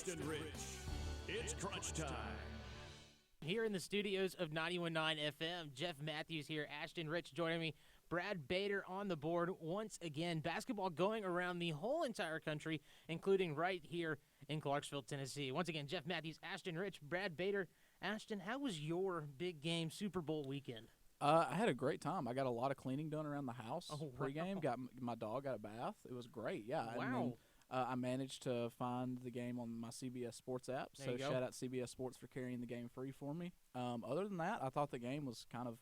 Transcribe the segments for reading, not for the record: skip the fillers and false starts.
Ashton Rich. It's crunch time. Here in the studios of 91.9 FM, Jeff Matthews here, Ashton Rich joining me, Brad Bader on the board once again. Basketball going around the whole entire country, including right here in Clarksville, Tennessee. Once again, Jeff Matthews, Ashton Rich, Brad Bader. Ashton, how was your big game Super Bowl weekend? I had a great time. I got a lot of cleaning done around the house pregame. Wow. Got my dog got a bath. It was great. Yeah. Wow. And then, I managed to find the game on my CBS Sports app. There you go. Shout out CBS Sports for carrying the game free for me. Other than that, I thought the game was kind of,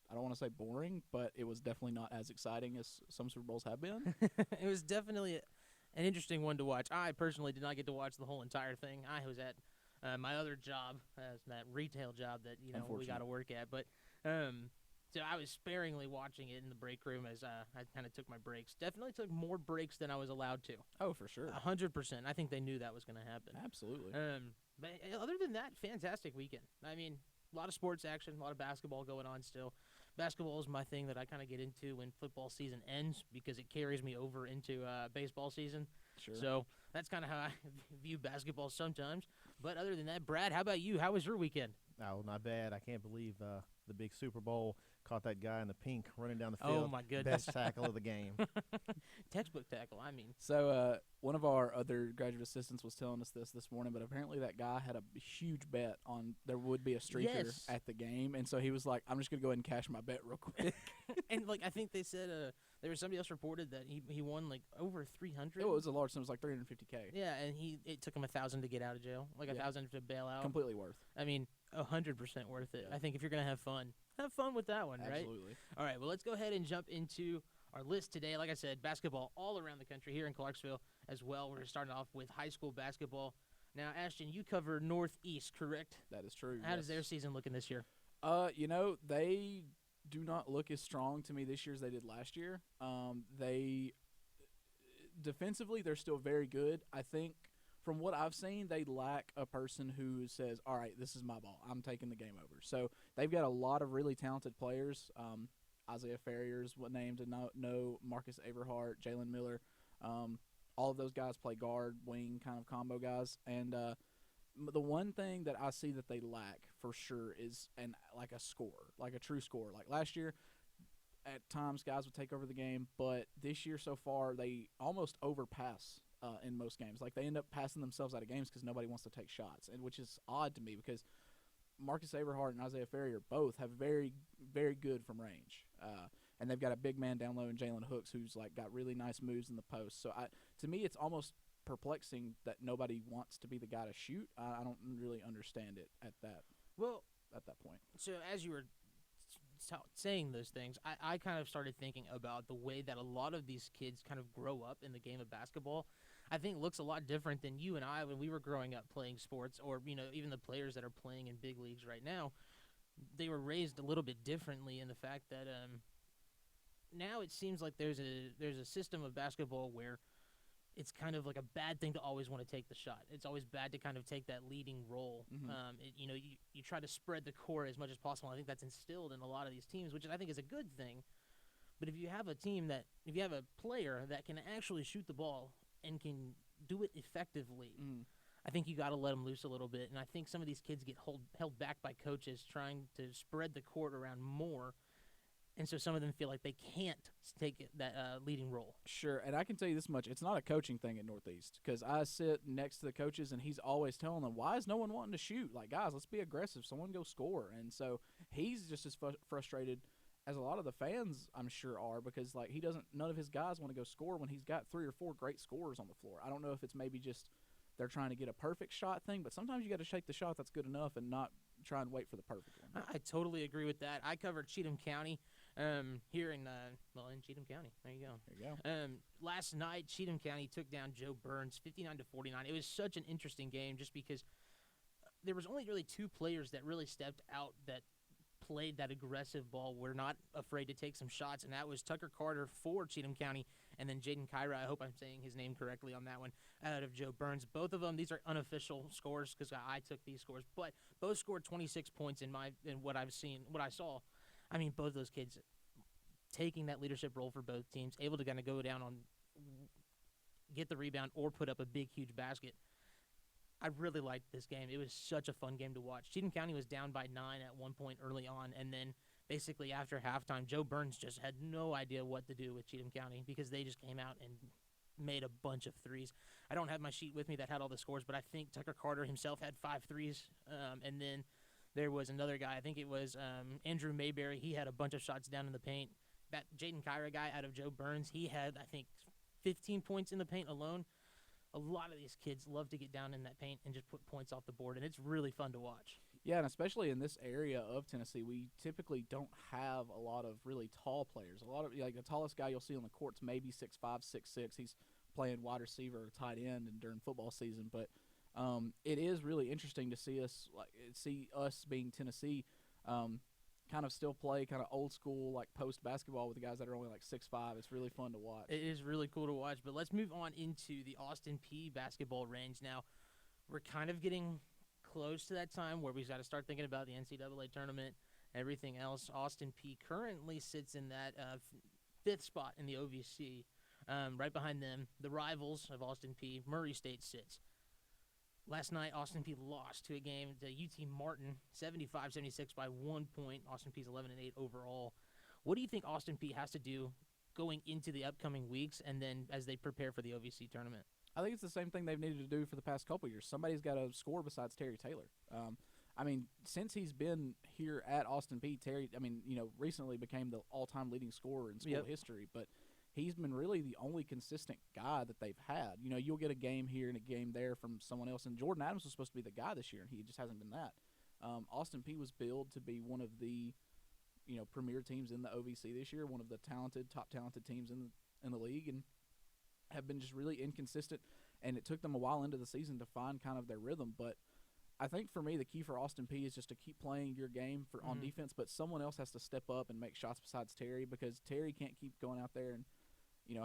I don't want to say boring, but it was definitely not as exciting as some Super Bowls have been. It was definitely an interesting one to watch. I personally did not get to watch the whole entire thing. I was at my other job, that retail job that we got to work at, but so I was sparingly watching it in the break room as I kind of took my breaks. Definitely took more breaks than I was allowed to. Oh, for sure. 100%. I think they knew that was going to happen. Absolutely. But other than that, fantastic weekend. I mean, a lot of sports action, a lot of basketball going on still. Basketball is my thing that I kind of get into when football season ends because it carries me over into baseball season. Sure. So that's kind of how I view basketball sometimes. But other than that, Brad, how about you? How was your weekend? Oh, not bad. I can't believe the big Super Bowl caught that guy in the pink running down the field. Oh, my goodness. Best tackle of the game. Textbook tackle, I mean. So one of our other graduate assistants was telling us this morning, but apparently that guy had a huge bet on there would be a streaker at the game, and so he was like, I'm just going to go ahead and cash my bet real quick. And, I think they said there was somebody else reported that he won, over 300. It was a large sum. It was like $350K. Yeah, and it took him $1,000 to get out of jail, $1,000 to bail out. Completely worth. I mean, 100% worth it. Yeah. I think if you're going to have fun with that one, right? Absolutely. All right, well, let's go ahead and jump into our list today. Like I said, basketball all around the country, here in Clarksville as well. We're starting off with high school basketball. Now, Ashton, you cover Northeast, correct? That is true. How does their season looking this year? They do not look as strong to me this year as they did last year. Defensively, they're still very good. I think from what I've seen, they lack a person who says, all right, this is my ball. I'm taking the game over. So they've got a lot of really talented players. Isaiah Ferrier's what name to know, Marcus Averhart, Jalen Miller. All of those guys play guard, wing kind of combo guys. And the one thing that I see that they lack for sure is a scorer, like a true scorer. Like last year, at times guys would take over the game, but this year so far they almost overpass in most games. Like they end up passing themselves out of games because nobody wants to take shots, and which is odd to me because Marcus Averhart and Isaiah Ferrier both have very, very good from range. And they've got a big man down low in Jalen Hooks who's got really nice moves in the post. So to me it's almost perplexing that nobody wants to be the guy to shoot. I don't really understand it at that point. So as you were saying those things, I kind of started thinking about the way that a lot of these kids kind of grow up in the game of basketball. I think looks a lot different than you and I when we were growing up playing sports, or even the players that are playing in big leagues right now. They were raised a little bit differently in the fact that now it seems like there's a system of basketball where it's kind of like a bad thing to always want to take the shot. It's always bad to kind of take that leading role. Mm-hmm. You try to spread the court as much as possible. I think that's instilled in a lot of these teams, which I think is a good thing. But if you have a player that can actually shoot the ball and can do it effectively, I think you got to let them loose a little bit. And I think some of these kids get held back by coaches trying to spread the court around more. And so some of them feel like they can't take that leading role. Sure, and I can tell you this much. It's not a coaching thing at Northeast because I sit next to the coaches, and he's always telling them, why is no one wanting to shoot? Like, guys, let's be aggressive. Someone go score. And so he's just as frustrated as a lot of the fans, I'm sure, are because, none of his guys want to go score when he's got 3 or 4 great scorers on the floor. I don't know if it's maybe just they're trying to get a perfect shot thing, but sometimes you got to take the shot that's good enough and not try and wait for the perfect one. I totally agree with that. I covered Cheatham County here in Cheatham County. There you go. Last night, Cheatham County took down Joe Burns 59-49. It was such an interesting game just because there was only really 2 players that really stepped out that played that aggressive ball, were not afraid to take some shots, and that was Tucker Carter for Cheatham County and then Jaden Kyra, I hope I'm saying his name correctly on that one, out of Joe Burns. Both of them, these are unofficial scores because I took these scores, but both scored 26 points in what I saw. I mean, both those kids taking that leadership role for both teams, able to kind of go down on, get the rebound or put up a big, huge basket. I really liked this game. It was such a fun game to watch. Cheatham County was down by 9 at one point early on, and then basically after halftime, Joe Burns just had no idea what to do with Cheatham County because they just came out and made a bunch of threes. I don't have my sheet with me that had all the scores, but I think Tucker Carter himself had 5 threes, and then there was another guy. I think it was Andrew Mayberry. He had a bunch of shots down in the paint. That Jaden Kyra guy out of Joe Burns, he had, I think, 15 points in the paint alone. A lot of these kids love to get down in that paint and just put points off the board, and it's really fun to watch. Yeah, and especially in this area of Tennessee, we typically don't have a lot of really tall players. A lot of the tallest guy you'll see on the court's maybe 6'5", 6'6". He's playing wide receiver or tight end and during football season, but it is really interesting to see us being Tennessee kind of still play kind of old school like post basketball with the guys that are only like 6'5". It's really fun to watch. It is really cool to watch, but let's move on into the Austin Peay basketball range now. We're kind of getting close to that time where we've got to start thinking about the NCAA tournament, everything else. Austin Peay currently sits in that 5th spot in the OVC. Right behind them, the rivals of Austin Peay, Murray State sits. Last night, Austin Peay lost to a game to UT Martin, 75-76 by 1 point. Austin Peay's 11-8 overall. What do you think Austin Peay has to do going into the upcoming weeks and then as they prepare for the OVC tournament? I think it's the same thing they've needed to do for the past couple of years. Somebody's got to score besides Terry Taylor. I mean, since he's been here at Austin Peay, Terry, recently became the all-time leading scorer in school history, but he's been really the only consistent guy that they've had. You'll get a game here and a game there from someone else, and Jordan Adams was supposed to be the guy this year, and he just hasn't been that. Austin Peay was billed to be one of the, premier teams in the OVC this year, one of the top talented teams in the league, and have been just really inconsistent, and it took them a while into the season to find kind of their rhythm. But I think for me, the key for Austin Peay is just to keep playing your game on defense, but someone else has to step up and make shots besides Terry, because Terry can't keep going out there and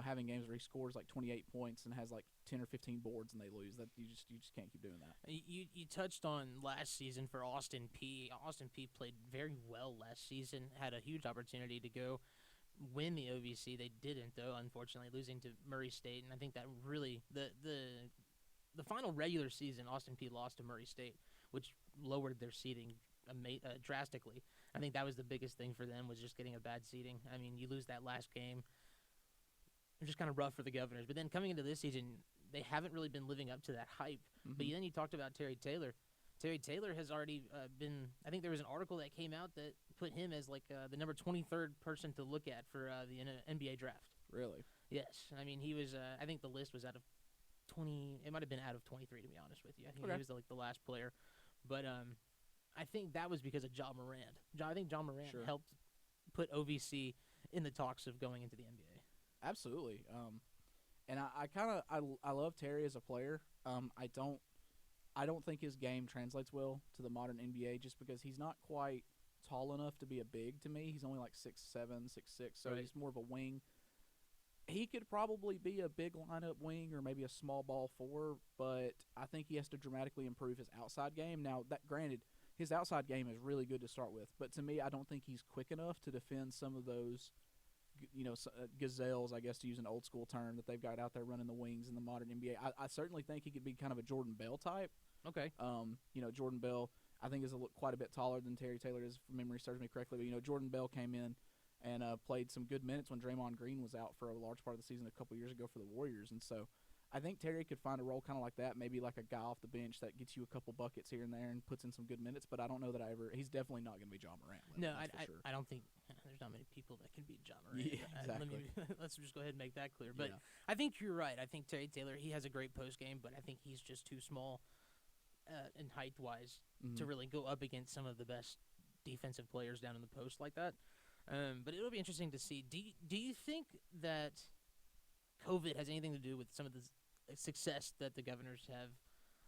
having games where he scores like 28 points and has like 10 or 15 boards and they lose. That you just can't keep doing that. You touched on last season for Austin Peay. Austin Peay played very well last season, had a huge opportunity to go win the OVC. They didn't, though, unfortunately, losing to Murray State. And I think that really the final regular season, Austin Peay lost to Murray State, which lowered their seeding drastically. I think that was the biggest thing for them, was just getting a bad seeding. I mean, you lose that last game. It was just kind of rough for the Governors. But then coming into this season, they haven't really been living up to that hype. But then you talked about Terry Taylor. Terry Taylor has already been – I think there was an article that came out that put him as like the number 23rd person to look at for the NBA draft. Really? Yes. I mean, he was I think the list was out of 20 – it might have been out of 23, to be honest with you. I think he was the last player. But I think that was because of Ja Morant. I think Ja Morant helped put OVC in the talks of going into the NBA. Absolutely. And I love Terry as a player. I don't think his game translates well to the modern NBA just because he's not quite tall enough to be a big to me. He's only like 6'7", 6'6", so he's more of a wing. He could probably be a big lineup wing or maybe a small ball 4, but I think he has to dramatically improve his outside game. Now, that granted, his outside game is really good to start with, but to me, I don't think he's quick enough to defend some of those gazelles, I guess, to use an old school term, that they've got out there running the wings in the modern NBA. I certainly think he could be kind of a Jordan Bell type. Okay. Jordan Bell, I think, is quite a bit taller than Terry Taylor is, if memory serves me correctly. But, Jordan Bell came in and played some good minutes when Draymond Green was out for a large part of the season a couple years ago for the Warriors. And so I think Terry could find a role kind of like that, maybe like a guy off the bench that gets you a couple buckets here and there and puts in some good minutes. But I don't know that he's definitely not going to be Ja Morant. No, I don't think there's not many people that can beat Ja Morant. Yeah, exactly. Let's just go ahead and make that clear. But I think you're right. I think Terry Taylor, he has a great post game, but I think he's just too small in height-wise to really go up against some of the best defensive players down in the post like that. But it'll be interesting to see. Do you think that COVID has anything to do with some of the success that the Governors have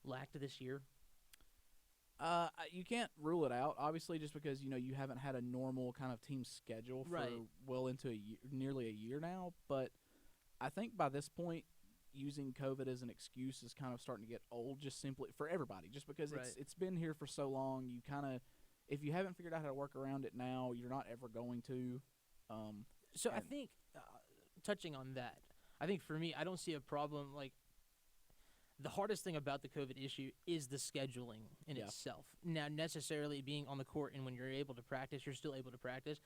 lacked this year? You can't rule it out, obviously, just because you haven't had a normal kind of team schedule for well into nearly a year now. But I think by this point, using COVID as an excuse is kind of starting to get old, just simply for everybody, just because it's been here for so long. You kind of, if you haven't figured out how to work around it now, you're not ever going to. I think touching on that, I think for me, I don't see a problem. Like, The hardest thing about the COVID issue is the scheduling in itself. Now, necessarily being on the court and when you're able to practice, you're still able to practice.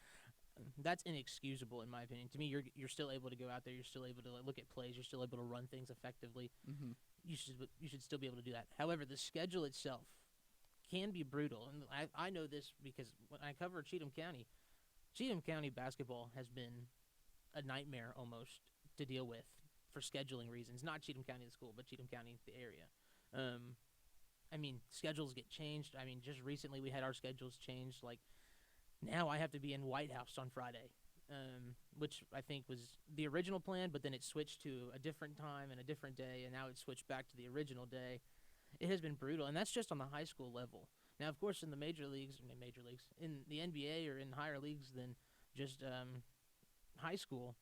That's inexcusable in my opinion. To me, you're still able to go out there. You're still able to look at plays. You're still able to run things effectively. Mm-hmm. You should still be able to do that. However, the schedule itself can be brutal, and I know this because when I cover Cheatham County basketball has been a nightmare almost to deal with for scheduling reasons. Not Cheatham County the school, but Cheatham County the area. I mean, schedules get changed. I mean, just recently we had our schedules changed. Like, now I have to be in White House on Friday, which I think was the original plan, but then it switched to a different time and a different day, and now it's switched back to the original day. It has been brutal, and that's just on the high school level. Now, of course, in the major leagues, in the NBA or in higher leagues than just high school,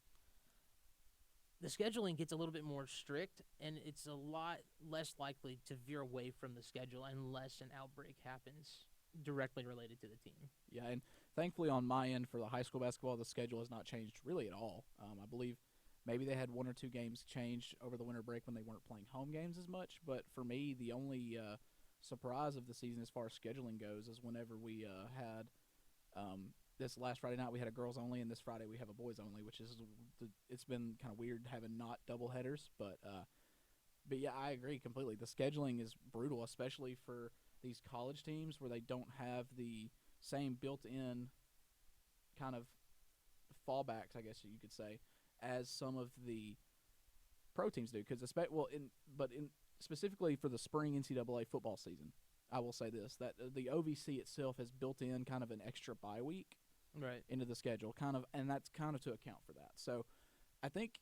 the scheduling gets a little bit more strict, and it's a lot less likely to veer away from the schedule unless an outbreak happens directly related to the team. Yeah, and thankfully on my end for the high school basketball, the schedule has not changed really at all. I believe maybe they had 1 or 2 games changed over the winter break when they weren't playing home games as much, but for me, the only surprise of the season as far as scheduling goes is whenever we had this last Friday night we had a girls only, and this Friday we have a boys only, which is it's been kind of weird having not double headers, but yeah, I agree completely. The scheduling is brutal, especially for these college teams where they don't have the same built-in kind of fallbacks, I guess you could say, as some of the pro teams do. Because specifically for the spring NCAA football season, I will say this, that the OVC itself has built in kind of an extra bye week into the schedule, and that's kind of to account for that. So I think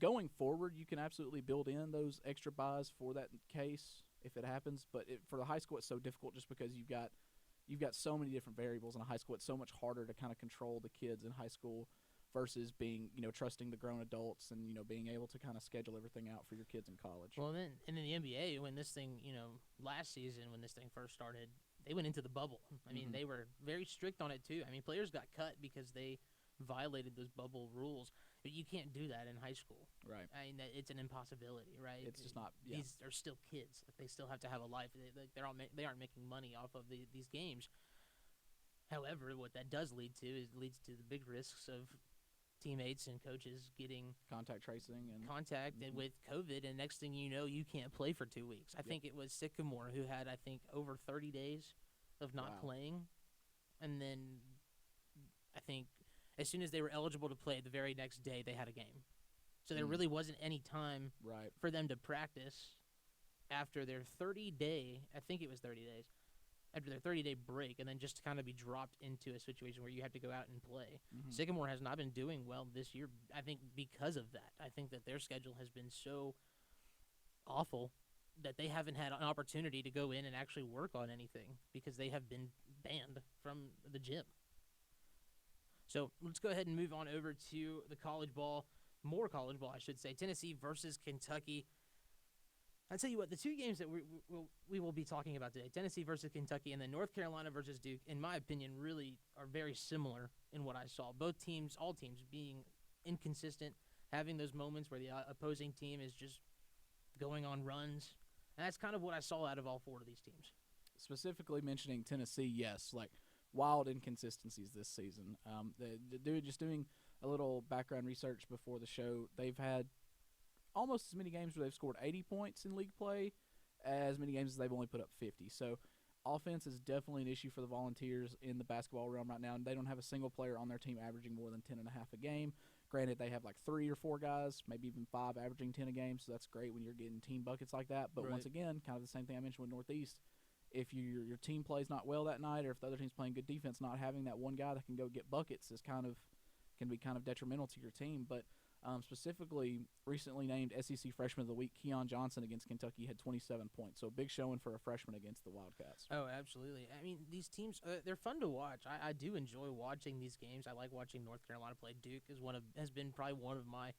going forward, you can absolutely build in those extra buys for that case if it happens. But for the high school, it's so difficult just because you've got so many different variables in a high school. It's so much harder to kind of control the kids in high school versus being, trusting the grown adults and, being able to kind of schedule everything out for your kids in college. Well, then, and in the NBA, when this thing, last season when this thing first started, they went into the bubble. I mean, they were very strict on it too. I mean, players got cut because they violated those bubble rules. But you can't do that in high school. Right. I mean, it's an impossibility, right? It's just not. Yeah. These are still kids. Like, they still have to have a life. They aren't making money off of these games. However, what that does leads to the big risks of teammates and coaches getting contact tracing and contacted with COVID, and next thing you know, you can't play for 2 weeks. I think it was Sycamore who had, over 30 days of not playing, and then I think as soon as they were eligible to play, the very next day they had a game. So there really wasn't any time for them to practice after their 30-day, I think it was 30 days, after their 30-day break, and then just to kind of be dropped into a situation where you have to go out and play. Sycamore has not been doing well this year, I think, because of that. I think that their schedule has been so awful that they haven't had an opportunity to go in and actually work on anything because they have been banned from the gym. So let's go ahead and move on over to the more college ball, I should say. Tennessee versus Kentucky. I'll tell you what, the 2 games that we will be talking about today, Tennessee versus Kentucky and then North Carolina versus Duke, in my opinion, really are very similar in what I saw. All teams being inconsistent, having those moments where the opposing team is just going on runs. And that's kind of what I saw out of all 4 of these teams. Specifically mentioning Tennessee, yes, wild inconsistencies this season. Just doing a little background research before the show, they've had almost as many games where they've scored 80 points in league play as many games as they've only put up 50. So offense is definitely an issue for the Volunteers in the basketball realm right now, and they don't have a single player on their team averaging more than 10.5 a game. Granted, they have 3 or 4 guys, maybe even 5 averaging 10 a game, so that's great when you're getting team buckets like that. But once again, kind of the same thing I mentioned with Northeast. If your team plays not well that night, or if the other team's playing good defense, not having that one guy that can go get buckets can be kind of detrimental to your team. But specifically, recently named SEC Freshman of the Week, Keon Johnson against Kentucky had 27 points. So a big showing for a freshman against the Wildcats. Oh, absolutely. I mean, these teams, they're fun to watch. I do enjoy watching these games. I like watching North Carolina play. Duke has been probably one of my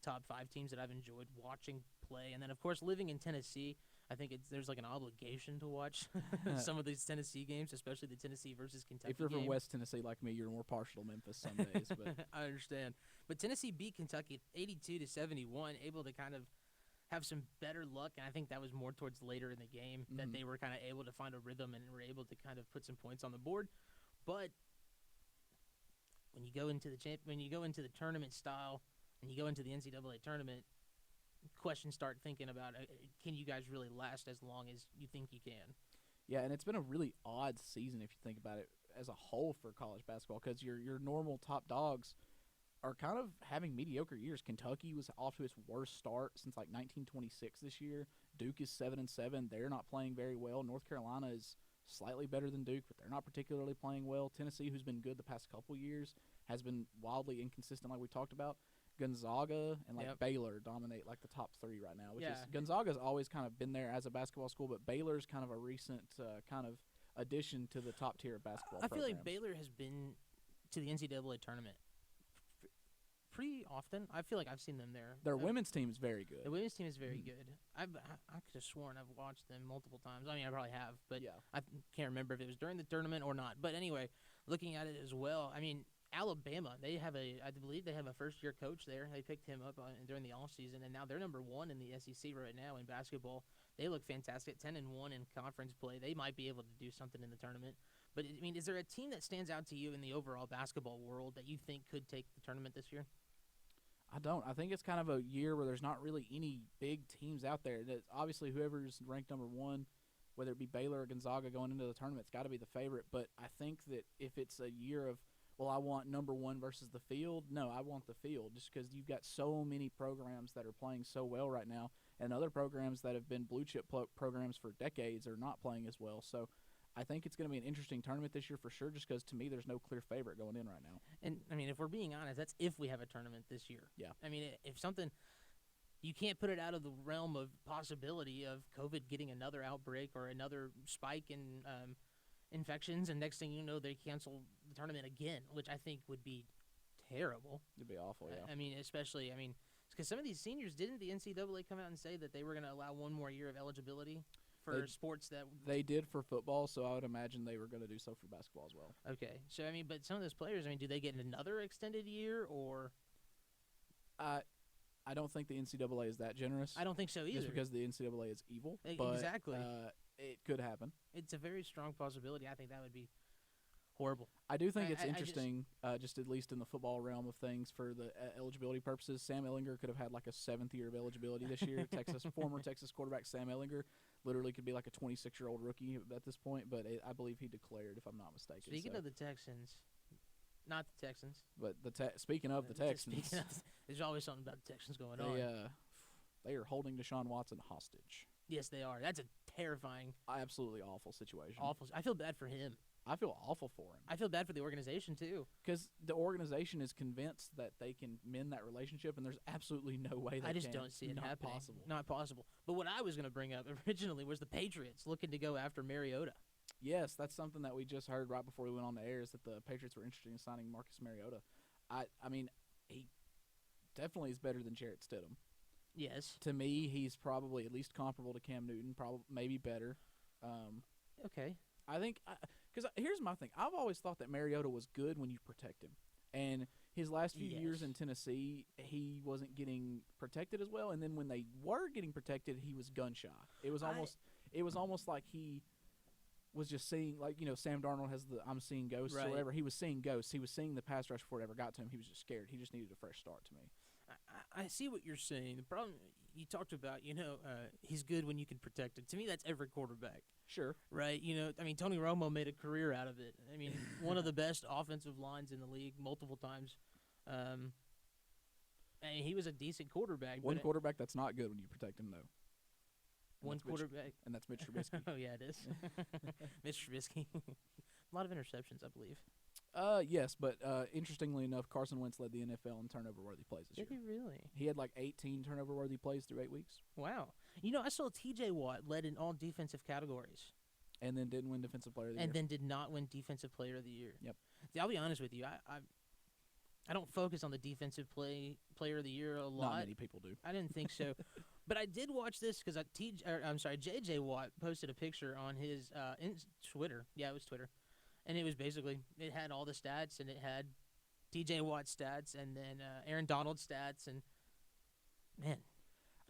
top 5 teams that I've enjoyed watching play. And then, of course, living in Tennessee, I think there's an obligation to watch some of these Tennessee games, especially the Tennessee versus Kentucky If you're game. from West Tennessee like me, you're more partial to Memphis some days. But I understand. But Tennessee beat Kentucky 82-71, able to kind of have some better luck, and I think that was more towards later in the game that they were kind of able to find a rhythm and were able to kind of put some points on the board. But when you go into the tournament style and you go into the NCAA tournament, questions start thinking about can you guys really last as long as you think you can? Yeah, and it's been a really odd season if you think about it as a whole for college basketball, because your normal top dogs are kind of having mediocre years. Kentucky was off to its worst start since like 1926 this year. Duke is 7-7. They're not playing very well. North Carolina is slightly better than Duke, but they're not particularly playing well. Tennessee, who's been good the past couple years, has been wildly inconsistent like we talked about. Gonzaga and Baylor dominate like the top three right now, which is Gonzaga's always kind of been there as a basketball school, but Baylor's kind of a recent kind of addition to the top tier of basketball I feel programs. like Baylor has been to the NCAA tournament pretty often. I feel like I've seen them there. Their women's team is very good. The women's team is very good. I could have sworn I've watched them multiple times. I mean, I probably have, but I can't remember if it was during the tournament or not. But anyway, looking at it as well, I mean, Alabama, I believe they have a first-year coach there. They picked him up during the offseason, and now they're number 1 in the SEC right now in basketball. They look fantastic, 10-1 in conference play. They might be able to do something in the tournament. But, I mean, is there a team that stands out to you in the overall basketball world that you think could take the tournament this year? I don't. I think it's kind of a year where there's not really any big teams out there. That obviously, whoever's ranked number 1, whether it be Baylor or Gonzaga going into the tournament, it's got to be the favorite. But I think that if it's a year of, well, I want number 1 versus the field, no, I want the field, just because you've got so many programs that are playing so well right now, and other programs that have been blue-chip programs for decades are not playing as well. So I think it's going to be an interesting tournament this year for sure, just because to me there's no clear favorite going in right now. And, I mean, if we're being honest, that's if we have a tournament this year. Yeah. I mean, if something – you can't put it out of the realm of possibility of COVID getting another outbreak or another spike in infections, and next thing you know, they cancel the tournament again, which I think would be terrible. It'd be awful, yeah. I mean, especially – I mean, because some of these seniors, didn't the NCAA come out and say that they were going to allow one more year of eligibility for sports that they did for football, so I would imagine they were going to do so for basketball as well. Okay, so I mean, but some of those players, I mean, do they get another extended year or? I don't think the NCAA is that generous. I don't think so either. Just because the NCAA is evil. But, exactly. It could happen. It's a very strong possibility. I think that would be horrible. I do think it's interesting, just at least in the football realm of things, for the eligibility purposes. Sam Ehlinger could have had like a 7th year of eligibility this year. Former Texas quarterback Sam Ehlinger literally could be like a 26-year-old rookie at this point, but I believe he declared, if I'm not mistaken. Speaking of the Texans, not the Texans. But speaking of the Texans, there's always something about the Texans going on. They are holding Deshaun Watson hostage. Yes, they are. That's a terrifying, absolutely awful situation. Awful. I feel bad for him. I feel awful for him. I feel bad for the organization, too. Because the organization is convinced that they can mend that relationship, and there's absolutely no way they can. I just don't see it happening. Not possible. But what I was going to bring up originally was the Patriots looking to go after Mariota. Yes, that's something that we just heard right before we went on the air, is that the Patriots were interested in signing Marcus Mariota. I mean, he definitely is better than Jarrett Stidham. Yes. To me, he's probably at least comparable to Cam Newton, maybe better. Okay. I think because here's my thing. I've always thought that Mariota was good when you protect him. And his last few years in Tennessee, he wasn't getting protected as well. And then when they were getting protected, he was gun shy. It was almost like he was just seeing, like, you know, Sam Darnold has the I'm seeing ghosts or whatever. He was seeing ghosts. He was seeing the pass rush before it ever got to him. He was just scared. He just needed a fresh start to me. I see what you're saying. The problem you talked about, you know, he's good when you can protect him. To me, that's every quarterback. Sure. Right? You know, I mean, Tony Romo made a career out of it. I mean, one of the best offensive lines in the league multiple times. And he was a decent quarterback. One quarterback that's not good when you protect him, though. One quarterback. And that's Mitch Trubisky. Oh, yeah, it is. Mitch Trubisky. A lot of interceptions, I believe. Yes, but interestingly enough, Carson Wentz led the NFL in turnover-worthy plays this year. Did he really? He had like 18 turnover-worthy plays through 8 weeks. Wow. You know, I saw T.J. Watt led in all defensive categories. And then didn't win Defensive Player of the Year. And then did not win Defensive Player of the Year. Yep. See, I'll be honest with you. I don't focus on the Defensive Player of the Year a lot. Not many people do. I didn't think so. But I did watch this because J.J. Watt posted a picture on his Twitter. Yeah, it was Twitter. And it was basically, it had all the stats, and it had T.J. Watt stats, and then Aaron Donald stats, and man,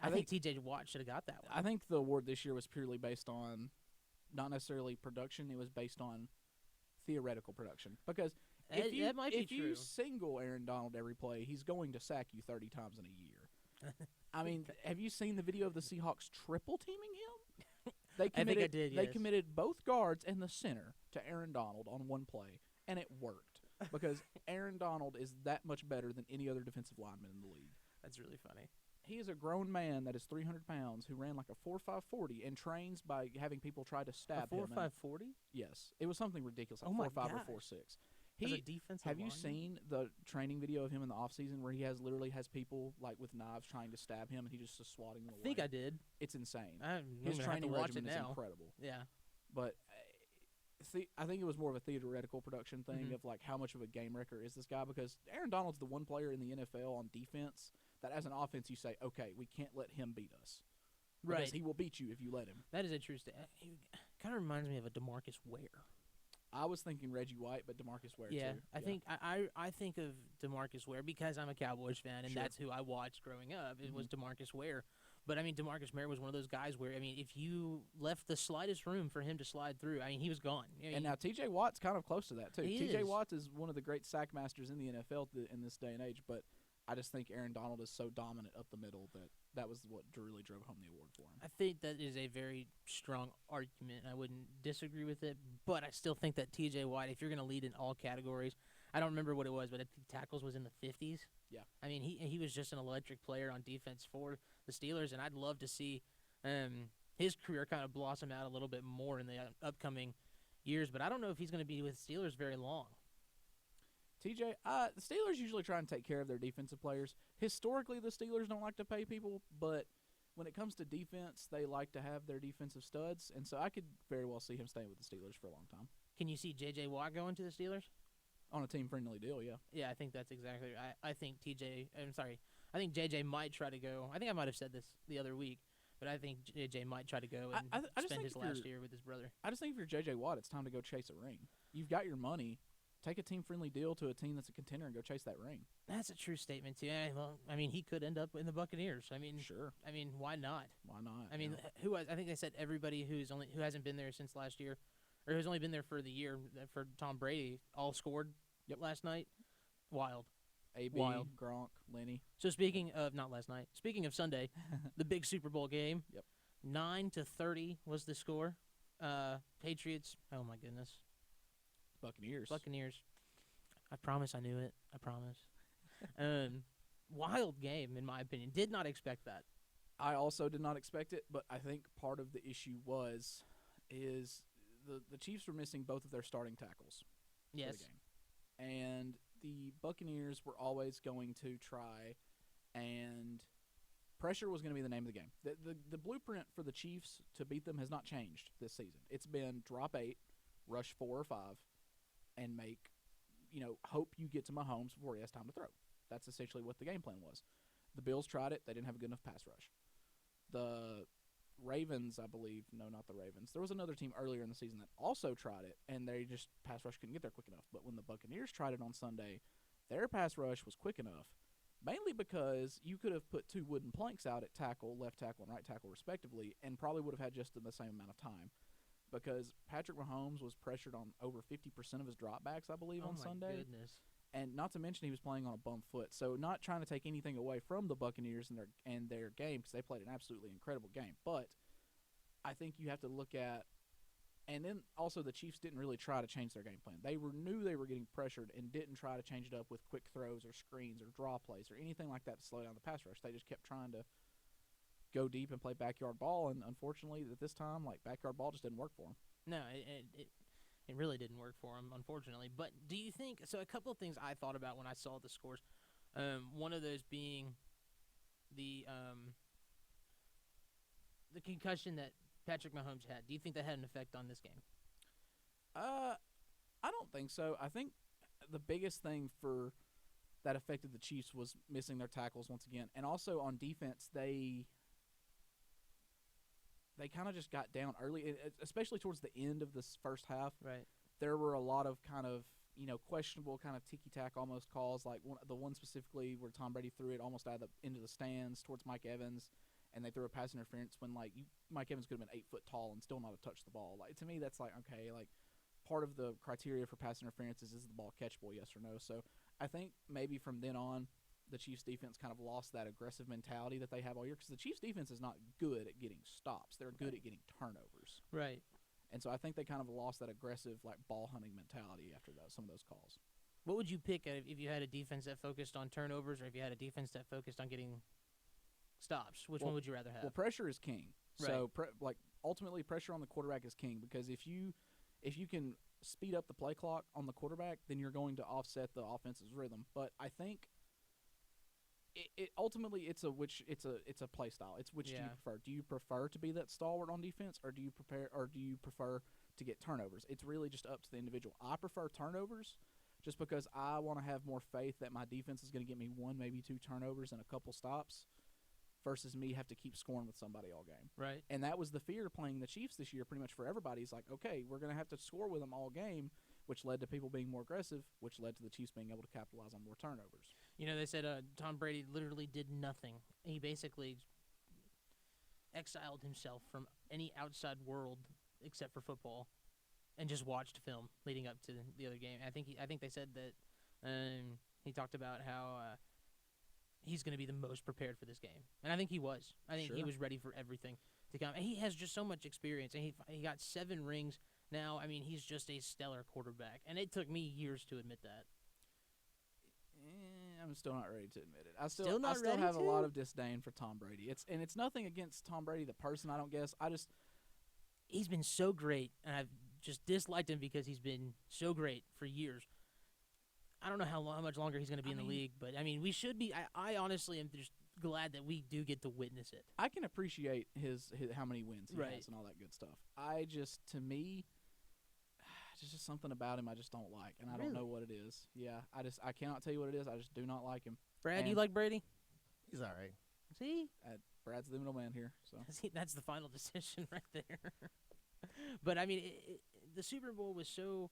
I think T.J. Watt should have got that one. I think the award this year was purely based on not necessarily production. It was based on theoretical production. Because if you single Aaron Donald every play, he's going to sack you 30 times in a year. I mean, have you seen the video of the Seahawks triple teaming him? They committed, I think I did, They yes. committed both guards and the center to Aaron Donald on one play, and it worked because Aaron Donald is that much better than any other defensive lineman in the league. That's really funny. He is a grown man that is 300 pounds who ran like a 4.5 and trains by having people try to stab him. 4.5 Yes. It was something ridiculous, like Oh my 4.5 gosh. or 4.6. As a defensive Have you lineman? seen the training video of him in the offseason where he literally has people like with knives trying to stab him and he just is swatting them away? I think I did. It's insane. I'm His gonna have to training watch it regimen is now. incredible. Yeah. But I think it was more of a theoretical production thing Mhm. of like how much of a game wrecker is this guy, because Aaron Donald's the one player in the NFL on defense that as an offense you say, okay, we can't let him beat us. Because Right. he will beat you if you let him. That is a true statement. He kind of reminds me of a DeMarcus Ware. I was thinking Reggie White, but DeMarcus Ware Yeah, too. I think of DeMarcus Ware because I'm a Cowboys fan and Sure. that's who I watched growing up. It was Mhm. DeMarcus Ware. But I mean, DeMarcus Ware was one of those guys where, I mean, if you left the slightest room for him to slide through, I mean, he was gone. I mean, And now T.J. Watt's kind of close to that too. He T.J. is. Watt is one of the great sack masters in the NFL in this day and age, but I just think Aaron Donald is so dominant up the middle that was what really drove home the award for him. I think that is a very strong argument. I wouldn't disagree with it, but I still think that T.J. Watt, if you're going to lead in all categories, I don't remember what it was, but I think tackles was in the 50s. Yeah. I mean, he was just an electric player on defense for the Steelers, and I'd love to see his career kind of blossom out a little bit more in the upcoming years, but I don't know if he's going to be with Steelers very long. TJ, the Steelers usually try and take care of their defensive players. Historically, the Steelers don't like to pay people, but when it comes to defense, they like to have their defensive studs, and so I could very well see him staying with the Steelers for a long time. Can you see J.J. Watt going to the Steelers? On a team-friendly deal, yeah. Yeah, I think that's exactly right. I think I think J.J. might try to go. I think I might have said this the other week, but I think J.J. might try to go and I just spend think his if you're- last year with his brother. I just think if you're J.J. Watt, it's time to go chase a ring. You've got your money. Take a team-friendly deal to a team that's a contender and go chase that ring. That's a true statement too. Well, I mean, he could end up in the Buccaneers. I mean, Sure. I mean, why not? Why not? I mean, Yeah. I think they said everybody who hasn't been there since last year, or who's only been there for the year for Tom Brady, all scored last night. Wild. AB, Wild. Gronk, Lenny. So speaking of not last night, speaking of Sunday, the big Super Bowl game. Yep. 9-30 was the score. Patriots. Oh my goodness. Buccaneers. I promise I knew it. I promise. Wild game in my opinion. Did not expect that. I also did not expect it, but I think part of the issue is the Chiefs were missing both of their starting tackles for Yes. the game. And the Buccaneers were always going to try, and pressure was going to be the name of the game. The blueprint for the Chiefs to beat them has not changed this season. It's been drop 8, rush 4 or 5, and hope you get to Mahomes before he has time to throw. That's essentially what the game plan was. The Bills tried it. They didn't have a good enough pass rush. The Ravens, I believe, no, not the Ravens. There was another team earlier in the season that also tried it, and they just pass rush couldn't get there quick enough. But when the Buccaneers tried it on Sunday, their pass rush was quick enough, mainly because you could have put 2 wooden planks out at tackle, left tackle, and right tackle respectively, and probably would have had just the same amount of time. Because Patrick Mahomes was pressured on over 50% of his dropbacks, I believe, on Sunday. Oh my goodness. And not to mention he was playing on a bum foot. So not trying to take anything away from the Buccaneers and their game, because they played an absolutely incredible game. But I think you have to look at – and then also the Chiefs didn't really try to change their game plan. They knew they were getting pressured and didn't try to change it up with quick throws or screens or draw plays or anything like that to slow down the pass rush. They just kept trying to go deep and play backyard ball. And unfortunately, at this time, backyard ball just didn't work for them. No, it really didn't work for him, unfortunately. But do you think – so a couple of things I thought about when I saw the scores. One of those being the concussion that Patrick Mahomes had. Do you think that had an effect on this game? I don't think so. I think the biggest thing that affected the Chiefs was missing their tackles once again. And also on defense, they kind of just got down early, especially towards the end of this first half. Right. There were a lot of kind of, questionable kind of ticky-tack almost calls, like the one specifically where Tom Brady threw it almost into the stands towards Mike Evans, and they threw a pass interference when like Mike Evans could have been 8 foot tall and still not have touched the ball. Like to me, that's like okay, like part of the criteria for pass interference is the ball catchable, yes or no. So I think maybe from then on, the Chiefs defense kind of lost that aggressive mentality that they have all year because the Chiefs defense is not good at getting stops. They're good at getting turnovers. Right. And so I think they kind of lost that aggressive like ball hunting mentality after some of those calls. What would you pick if you had a defense that focused on turnovers or if you had a defense that focused on getting stops? Which one would you rather have? Well, pressure is king. Right. So ultimately pressure on the quarterback is king because if you can speed up the play clock on the quarterback, then you're going to offset the offense's rhythm. But I think it ultimately it's a play style. It's which do you prefer? Do you prefer to be that stalwart on defense, or do you prefer to get turnovers? It's really just up to the individual. I prefer turnovers, just because I want to have more faith that my defense is going to get me 1, maybe 2 turnovers and a couple stops, versus me have to keep scoring with somebody all game. Right. And that was the fear playing the Chiefs this year, pretty much for everybody. It's like, okay, we're going to have to score with them all game, which led to people being more aggressive, which led to the Chiefs being able to capitalize on more turnovers. You know, they said Tom Brady literally did nothing. He basically exiled himself from any outside world except for football and just watched film leading up to the other game. I think they said that he talked about how he's going to be the most prepared for this game. And I think he was. I think he was ready for everything to come. And he has just so much experience. And he got 7 rings now. I mean, he's just a stellar quarterback. And it took me years to admit that. I'm still not ready to admit it. I still have a lot of disdain for Tom Brady. It's nothing against Tom Brady, the person, I don't guess. He's been so great, and I've just disliked him because he's been so great for years. I don't know how much longer he's going to be in the league, but, I mean, we should be. I honestly am just glad that we do get to witness it. I can appreciate his how many wins he has and all that good stuff. To me, there's just something about him I just don't like, and I don't know what it is. Yeah, I cannot tell you what it is. I just do not like him. Brad, you like Brady? He's all right. See? Brad's the middleman here. So See, that's the final decision right there. But, I mean, the Super Bowl was so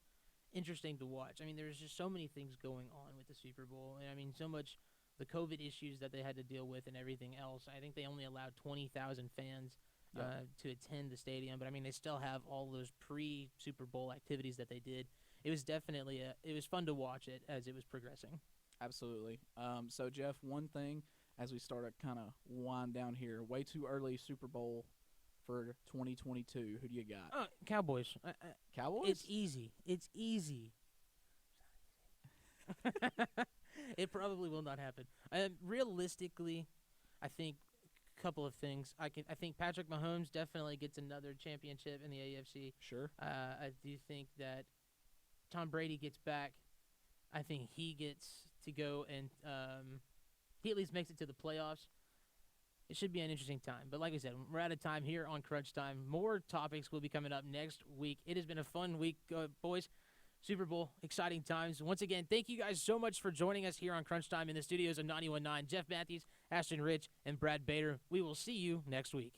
interesting to watch. I mean, there was just so many things going on with the Super Bowl. And, I mean, so much the COVID issues that they had to deal with and everything else. I think they only allowed 20,000 fans to attend the stadium. But, I mean, they still have all those pre-Super Bowl activities that they did. It was definitely it was fun to watch it as it was progressing. Absolutely. So, Jeff, one thing as we start to kind of wind down here, way too early Super Bowl for 2022. Who do you got? Cowboys. Cowboys? It's easy. It's easy. It probably will not happen. Realistically, I think a couple of things. I think Patrick Mahomes definitely gets another championship in the AFC. Sure. I do think that Tom Brady gets back. I think he gets to go and he at least makes it to the playoffs. It should be an interesting time. But like I said, we're out of time here on Crunch Time. More topics will be coming up next week. It has been a fun week, boys. Super Bowl, exciting times. Once again, thank you guys so much for joining us here on Crunch Time in the studios of 91.9. Jeff Matthews, Ashton Rich, and Brad Bader. We will see you next week.